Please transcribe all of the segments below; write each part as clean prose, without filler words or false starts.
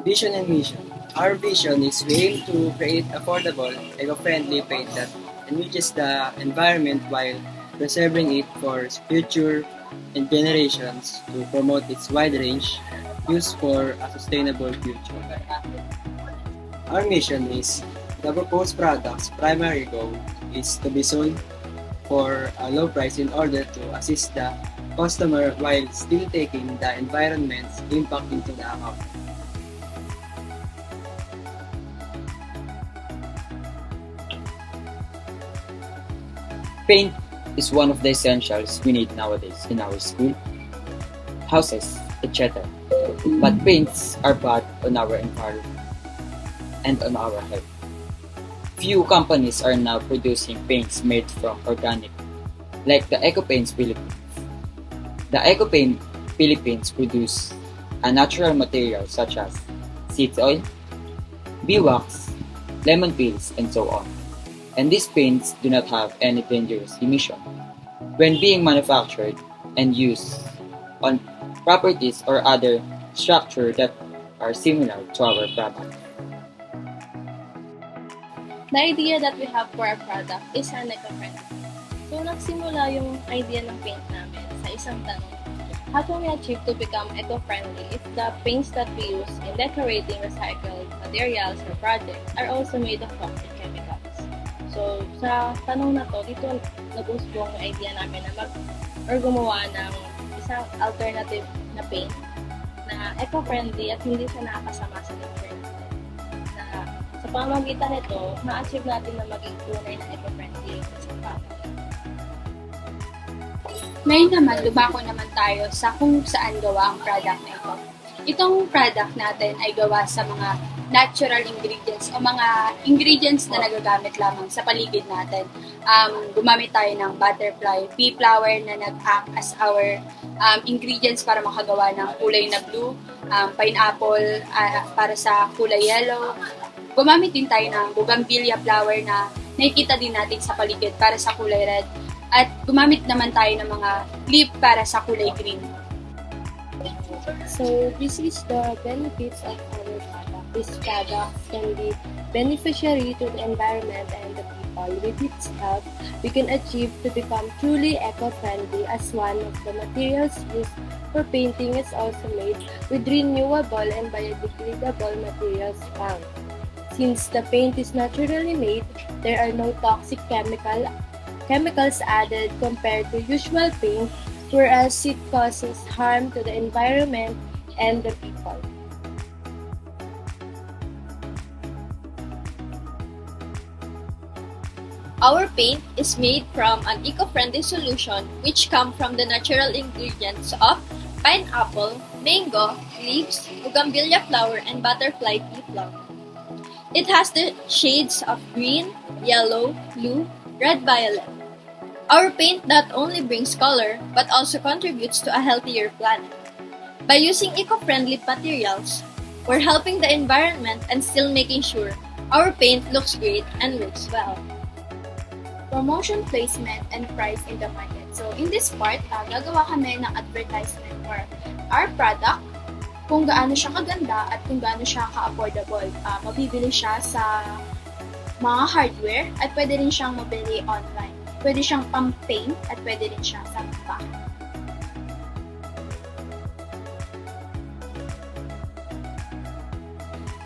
Vision and mission. Our vision is we aim to create affordable, eco-friendly paint that enriches the environment while preserving it for future and generations to promote its wide range use for a sustainable future. Our mission is the proposed product's primary goal is to be sold for a low price in order to assist the customer while still taking the environment's impact into the account. Paint is one of the essentials we need nowadays in our school, houses, etc. But paints are bad on our environment and on our health. Few companies are now producing paints made from organic, like the Eco Paints Philippines. The Eco Paint Philippines produce a natural material such as seed oil, beeswax, lemon peels, and so on. And these paints do not have any dangerous emission when being manufactured and used on properties or other structure that are similar to our product. The idea that we have for our product is an eco-friendly. So, nagsimula yung idea ng paint namin sa isang tanong. How can we achieve to become eco-friendly if the paints that we use in decorating recycled materials or projects are also made of toxic chemicals? So, sa tanong na to, dito nag-usbong yung idea namin na gumawa ng isang alternative na paint na eco-friendly at hindi siya nakakasama sa nature natin. Na sa pamamagitan nito, ma-achieve natin na maging tunay na eco-friendly sa product. Ngayon naman, lumako naman tayo sa kung saan gawa ang product na ito. Itong product natin ay gawa sa mga natural ingredients o mga ingredients na nagagamit lamang sa paligid natin. Gumamit tayo ng butterfly pea flower na nag-act as our ingredients para makagawa ng kulay na blue, pineapple para sa kulay yellow. Gumamit din tayo ng bougainvillea flower na nakikita din natin sa paligid para sa kulay red. At gumamit naman tayo ng mga leaf para sa kulay green. So, this is the benefits of our product. This product can be beneficiary to the environment and the people. With its help, we can achieve to become truly eco-friendly as one of the materials used for painting is also made with renewable and biodegradable materials found. Since the paint is naturally made, there are no toxic chemicals added compared to usual paint, whereas it causes harm to the environment and the people. Our paint is made from an eco-friendly solution which come from the natural ingredients of pineapple, mango, leaves, bougainvillea flower, and butterfly pea flower. It has the shades of green, yellow, blue, red, violet. Our paint not only brings color but also contributes to a healthier planet. By using eco-friendly materials, we're helping the environment and still making sure our paint looks great and works well. Promotion, placement, and price in the market. So, in this part, gagawa kami ng advertisement for our product, kung gaano siya kaganda at kung gaano siya ka-affordable. Mabibili siya sa mga hardware at pwede rin siyang mabili online. Pwede siyang pang-paint at pwede rin siya sa bahay.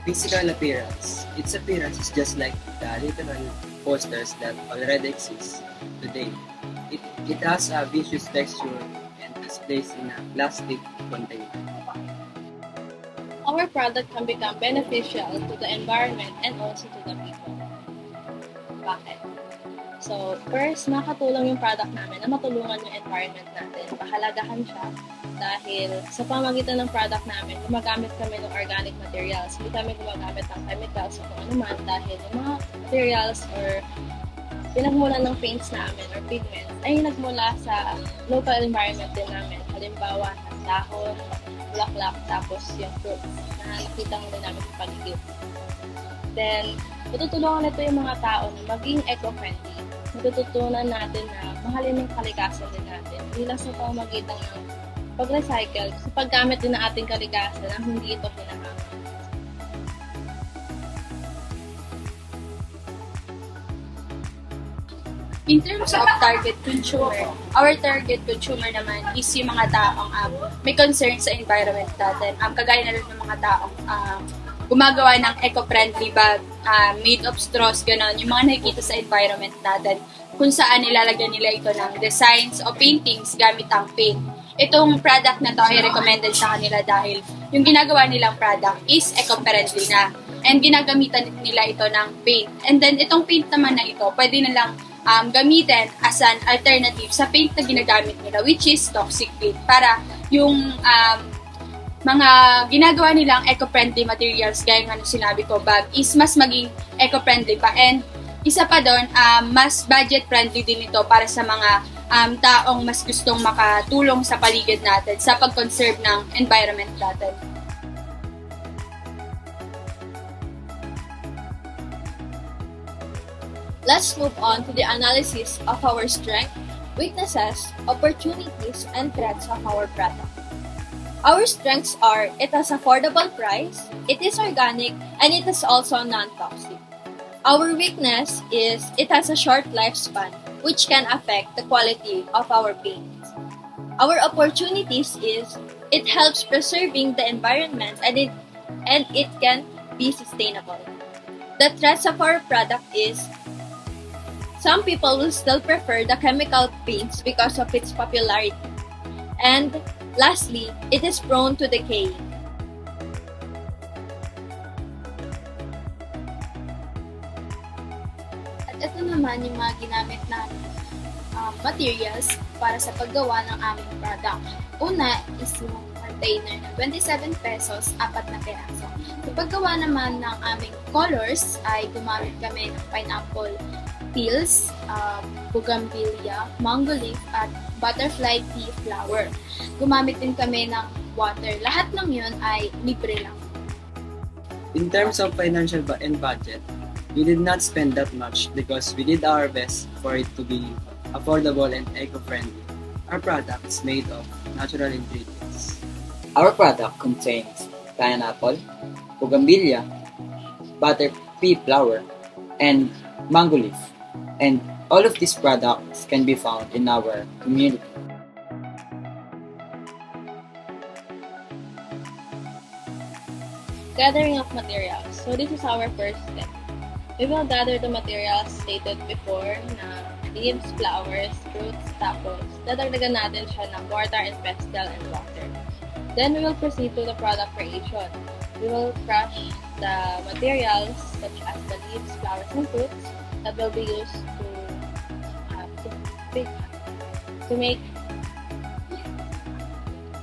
Physical appearance. Its appearance is just like the literal posters that already exist today. It has a vicious texture and is placed in a plastic container. Our product can become beneficial to the environment and also to the people. Bakit? So, first, nakatulong yung product namin na matulungan yung environment natin. Pahalagahan siya dahil sa pamagitan ng product namin, gumagamit kami ng organic materials. Hindi kami gumagamit ng chemicals o kung ano man dahil yung mga materials or pinagmulan ng paints namin or pigments ay nagmula sa local environment din namin. Halimbawa, ng dahon, bulaklak, tapos yung fruits na nakita mo din namin sa paligid. Then, matutulungan nito yung mga tao na maging eco-friendly. Matututunan natin na mahalin yung kalikasan din natin. Hindi lang sa pamamagitan ng pag-recycle, sa paggamit din ng ating kalikasan na hindi ito pinakama. In terms of target consumer, our target consumer naman is yung mga taong may concern sa environment natin. Kagaya na rin ng mga taong gumagawa ng eco-friendly bag, made of straws, gano'n. Yung mga nakikita sa environment natin, kung saan nilalagyan nila ito ng designs o paintings gamit ang paint. Itong product na to ay recommended sa kanila dahil yung ginagawa nilang product is eco-friendly na. And ginagamitan nila ito ng paint. And then itong paint naman na ito, pwede nilang gamitin as an alternative sa paint na ginagamit nila, which is toxic paint. Para yung mga ginagawa nilang eco-friendly materials, gaya nga nung sinabi ko, bag, is mas maging eco-friendly pa. And isa pa doon, mas budget-friendly din ito para sa mga taong mas gustong makatulong sa paligid natin sa pag-conserve ng environment natin. Let's move on to the analysis of our strengths, weaknesses, opportunities, and threats of our product. Our strengths are it has affordable price, it is organic, and it is also non-toxic. Our weakness is it has a short lifespan, which can affect the quality of our paints. Our opportunities is it helps preserving the environment and it can be sustainable. The threats of our product is some people will still prefer the chemical paints because of its popularity. And lastly, it is prone to decay. At ito naman yung mga ginamit namin materials para sa paggawa ng aming product. Una is yung container ng 27 pesos, 4 na peraso. Sa paggawa naman ng aming colors ay gumamit kami ng pineapple peels, bougainvillea, mango leaf, at butterfly pea flower. Gumamit din kami ng water. Lahat ng yun ay libre lang. In terms of financial and budget, we did not spend that much because we did our best for it to be affordable and eco-friendly. Our product is made of natural ingredients. Our product contains pineapple, bougainvillea, butter pea flower, and mango leaf. And all of these products can be found in our community. Gathering of materials. So this is our first step. We will gather the materials stated before na leaves, flowers, fruits, tapos dadagdagan natin siya ng mortar and pestle and water. Then we will proceed to the product creation. We will crush the materials such as the leaves, flowers, and fruits that will be used to make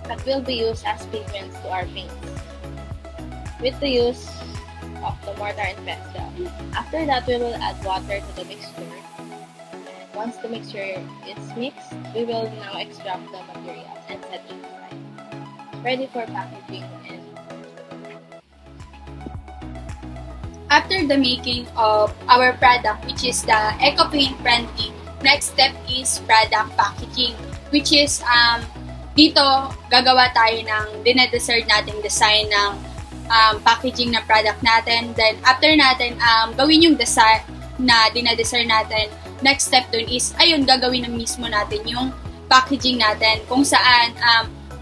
that will be used as pigments to our paints with the use of the mortar and pestle. After that, we will add water to the mixture. And once the mixture is mixed, we will now extract the materials and set it aside, ready for packaging. And After the making of our product, which is the eco-paint friendly, next step is product packaging, which is dito gagawa tayo ng dinedesert nating design ng packaging ng product natin. Then after natin gawin yung design na dinedesert natin, next step dun is ayun, gagawin na mismo natin yung packaging natin, kung saan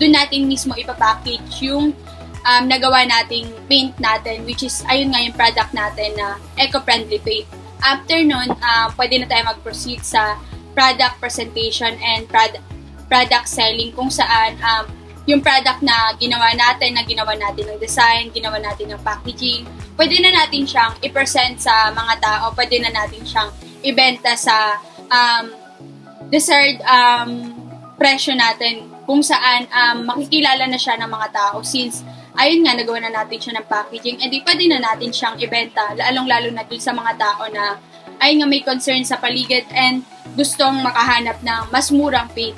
dun natin mismo ipapackage yung nagawa nating paint natin, which is ayun nga yung product natin na eco-friendly paint. After nun, pwede na tayo mag-proceed sa product presentation and product selling, kung saan yung product na ginawa natin ng design, ginawa natin ng packaging, pwede na natin siyang i-present sa mga tao, pwede na natin siyang ibenta sa desired presyo natin, kung saan makikilala na siya ng mga tao since ayun nga, nagawa na natin siya ng packaging, edi pwede na natin siyang ibenta, lalong-lalo na dun sa mga tao na ayun nga may concern sa paligid and gustong makahanap ng mas murang paint,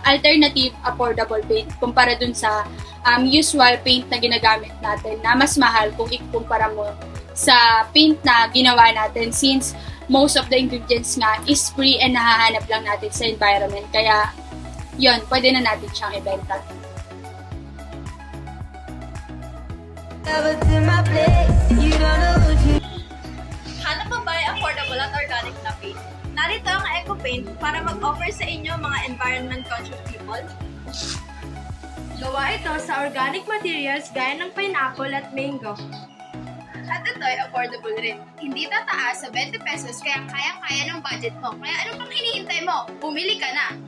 alternative, affordable paint, kumpara dun sa usual paint na ginagamit natin na mas mahal kung ikumpara mo sa paint na ginawa natin, since most of the ingredients nga is free and nahahanap lang natin sa environment. Kaya, yun, pwede na natin siyang ibenta. Hanap mo ba ay affordable sustainable at organic na paint. Narito ang Eco Paint para mag-offer sa inyo mga environment-conscious people. Gawa ito sa organic materials gaya ng pineapple at mango. At ito ay affordable rin. Hindi tataas sa 20 pesos kaya kayang-kaya ng budget mo. Kaya ano pang hinihintay mo? Bumili ka na!